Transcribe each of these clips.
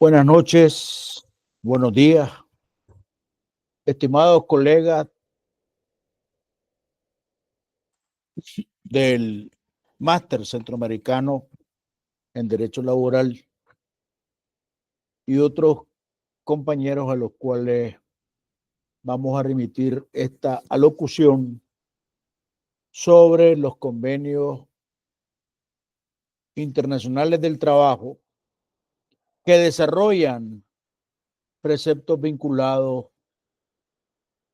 Buenas noches, buenos días, estimados colegas del Máster Centroamericano en Derecho Laboral y otros compañeros a los cuales vamos a remitir esta alocución sobre los convenios internacionales del trabajo que desarrollan preceptos vinculados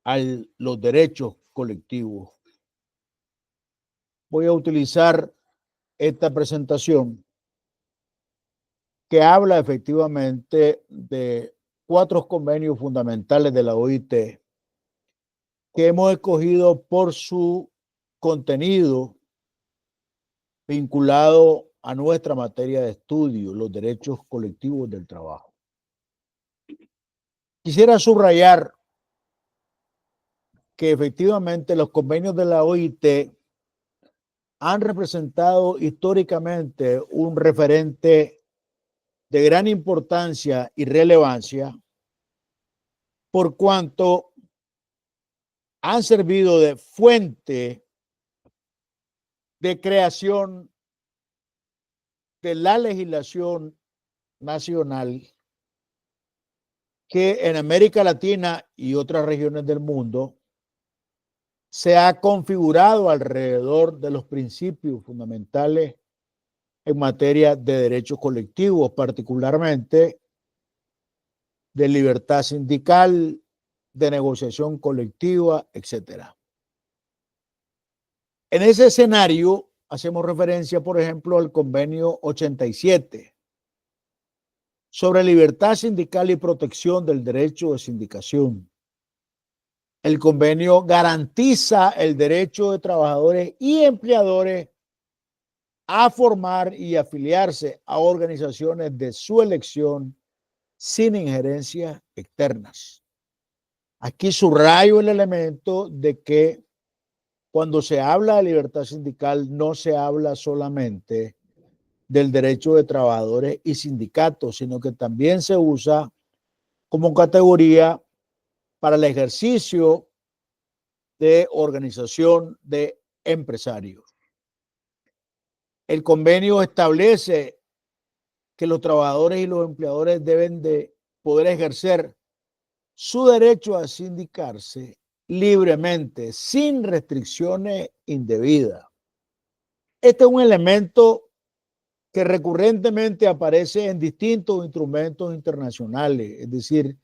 a los derechos colectivos. Voy a utilizar esta presentación que habla efectivamente de 4 convenios fundamentales de la OIT que hemos escogido por su contenido vinculado a nuestra materia de estudio, los derechos colectivos del trabajo. Quisiera subrayar que efectivamente los convenios de la OIT han representado históricamente un referente de gran importancia y relevancia por cuanto han servido de fuente de creación de la legislación nacional que en América Latina y otras regiones del mundo se ha configurado alrededor de los principios fundamentales en materia de derechos colectivos, particularmente de libertad sindical, de negociación colectiva, etc. En ese escenario hacemos referencia, por ejemplo, al convenio 87 sobre libertad sindical y protección del derecho de sindicación. El convenio garantiza el derecho de trabajadores y empleadores a formar y afiliarse a organizaciones de su elección sin injerencias externas. Aquí subrayo el elemento de que cuando se habla de libertad sindical no se habla solamente del derecho de trabajadores y sindicatos, sino que también se usa como categoría para el ejercicio de organización de empresarios. El convenio establece que los trabajadores y los empleadores deben de poder ejercer su derecho a sindicarse libremente, sin restricciones indebidas. Este es un elemento que recurrentemente aparece en distintos instrumentos internacionales, es decir,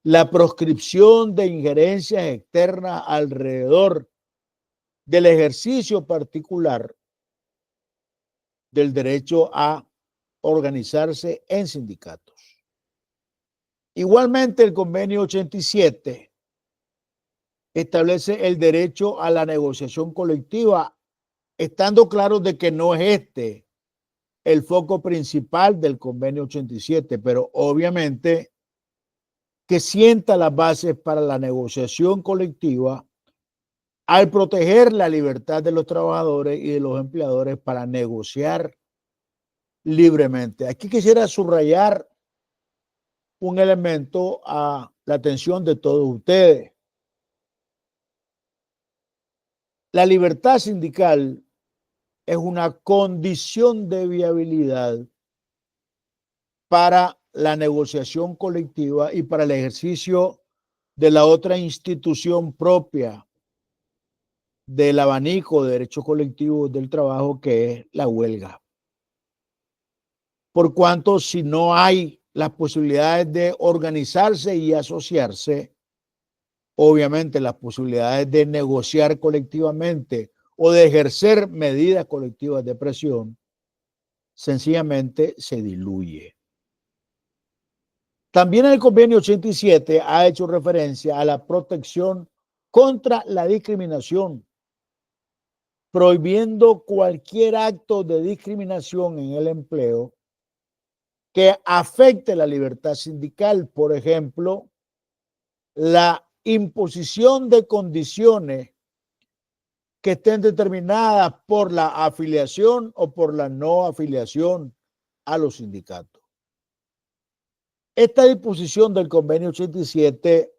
la proscripción de injerencias externas alrededor del ejercicio particular del derecho a organizarse en sindicatos. Igualmente, el convenio 87 establece el derecho a la negociación colectiva, estando claro de que no es este el foco principal del convenio 87, pero obviamente que sienta las bases para la negociación colectiva al proteger la libertad de los trabajadores y de los empleadores para negociar libremente. Aquí quisiera subrayar un elemento a la atención de todos ustedes. La libertad sindical es una condición de viabilidad para la negociación colectiva y para el ejercicio de la otra institución propia del abanico de derechos colectivos del trabajo, que es la huelga. Por cuanto, si no hay las posibilidades de organizarse y asociarse, obviamente las posibilidades de negociar colectivamente o de ejercer medidas colectivas de presión sencillamente se diluye. También el convenio 87 ha hecho referencia a la protección contra la discriminación, prohibiendo cualquier acto de discriminación en el empleo que afecte la libertad sindical, por ejemplo, la imposición de condiciones que estén determinadas por la afiliación o por la no afiliación a los sindicatos. Esta disposición del convenio 87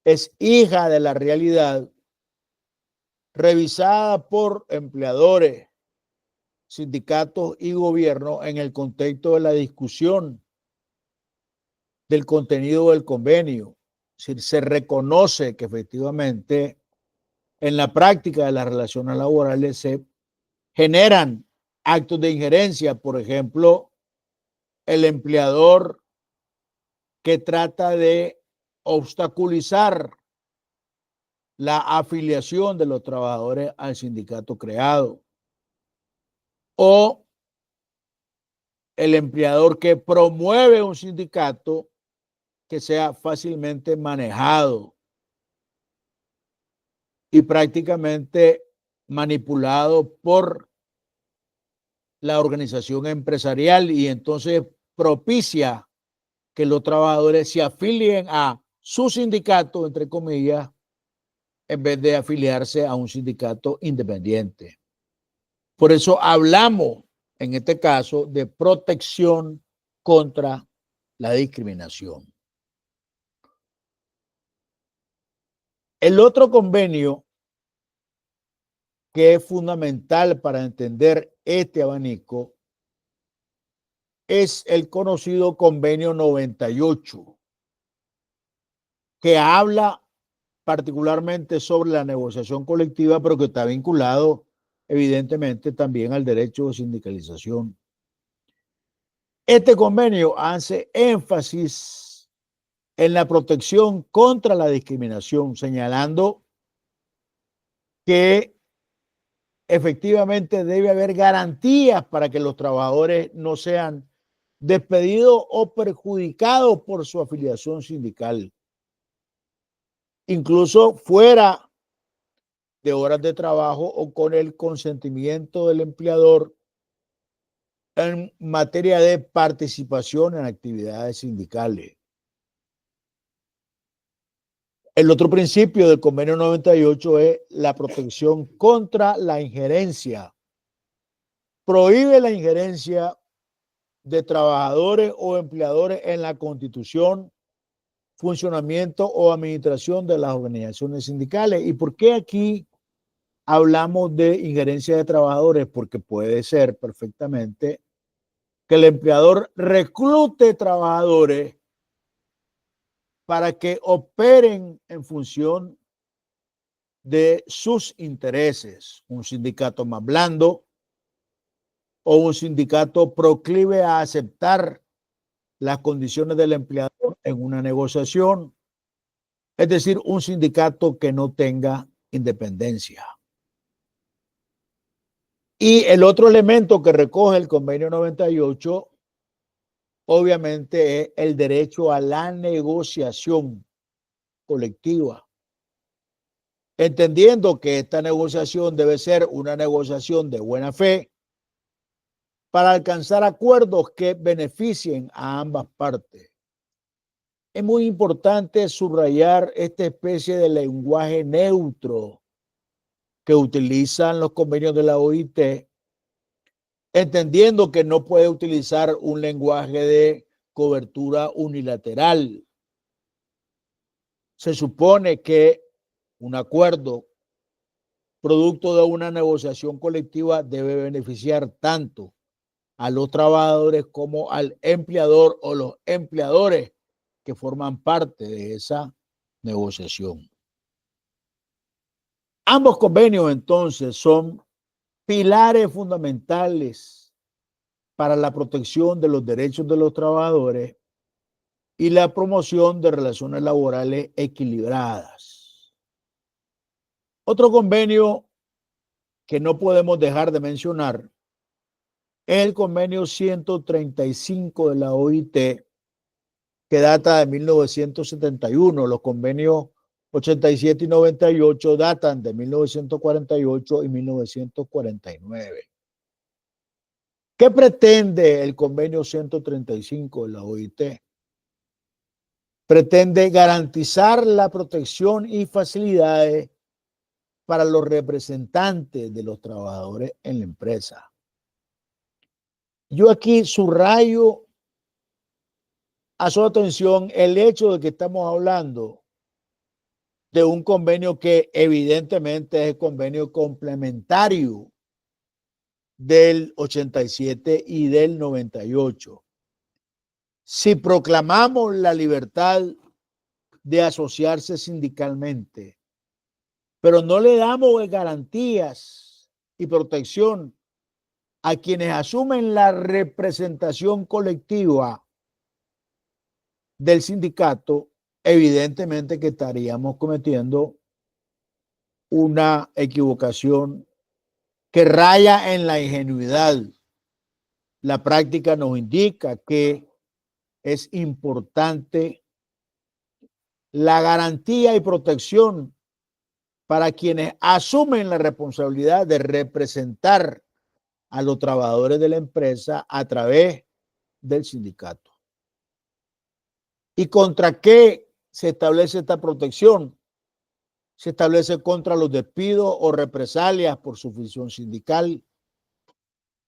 es hija de la realidad revisada por empleadores, sindicatos y gobierno en el contexto de la discusión del contenido del convenio. Es decir, se reconoce que efectivamente en la práctica de las relaciones laborales se generan actos de injerencia, por ejemplo, el empleador que trata de obstaculizar la afiliación de los trabajadores al sindicato creado, o el empleador que promueve un sindicato que sea fácilmente manejado y prácticamente manipulado por la organización empresarial, y entonces propicia que los trabajadores se afilien a su sindicato, entre comillas, en vez de afiliarse a un sindicato independiente. Por eso hablamos, en este caso, de protección contra la discriminación. El otro convenio que es fundamental para entender este abanico es el conocido Convenio 98, que habla particularmente sobre la negociación colectiva, pero que está vinculado evidentemente también al derecho de sindicalización. Este convenio hace énfasis en la protección contra la discriminación, señalando que efectivamente debe haber garantías para que los trabajadores no sean despedidos o perjudicados por su afiliación sindical, incluso fuera de horas de trabajo o con el consentimiento del empleador en materia de participación en actividades sindicales. El otro principio del convenio 98 es la protección contra la injerencia. Prohíbe la injerencia de trabajadores o empleadores en la constitución, funcionamiento o administración de las organizaciones sindicales. ¿Y por qué aquí hablamos de injerencia de trabajadores? Porque puede ser perfectamente que el empleador reclute trabajadores para que operen en función de sus intereses. Un sindicato más blando o un sindicato proclive a aceptar las condiciones del empleador en una negociación. Es decir, un sindicato que no tenga independencia. Y el otro elemento que recoge el convenio 98, obviamente, es el derecho a la negociación colectiva, entendiendo que esta negociación debe ser una negociación de buena fe para alcanzar acuerdos que beneficien a ambas partes. Es muy importante subrayar esta especie de lenguaje neutro que utilizan los convenios de la OIT, entendiendo que no puede utilizar un lenguaje de cobertura unilateral. Se supone que un acuerdo producto de una negociación colectiva debe beneficiar tanto a los trabajadores como al empleador o los empleadores que forman parte de esa negociación. Ambos convenios entonces son pilares fundamentales para la protección de los derechos de los trabajadores y la promoción de relaciones laborales equilibradas. Otro convenio que no podemos dejar de mencionar es el convenio 135 de la OIT, que data de 1971. Los convenios 87 y 98 datan de 1948 y 1949. ¿Qué pretende el convenio 135 de la OIT? Pretende garantizar la protección y facilidades para los representantes de los trabajadores en la empresa. Yo aquí subrayo a su atención el hecho de que estamos hablando de un convenio que evidentemente es el convenio complementario del 87 y del 98. Si proclamamos la libertad de asociarse sindicalmente, pero no le damos garantías y protección a quienes asumen la representación colectiva del sindicato, evidentemente que estaríamos cometiendo una equivocación que raya en la ingenuidad. La práctica nos indica que es importante la garantía y protección para quienes asumen la responsabilidad de representar a los trabajadores de la empresa a través del sindicato. ¿Y contra qué se establece esta protección? Se establece contra los despidos o represalias por su función sindical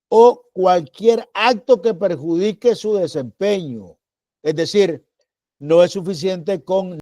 o cualquier acto que perjudique su desempeño. Es decir, no es suficiente con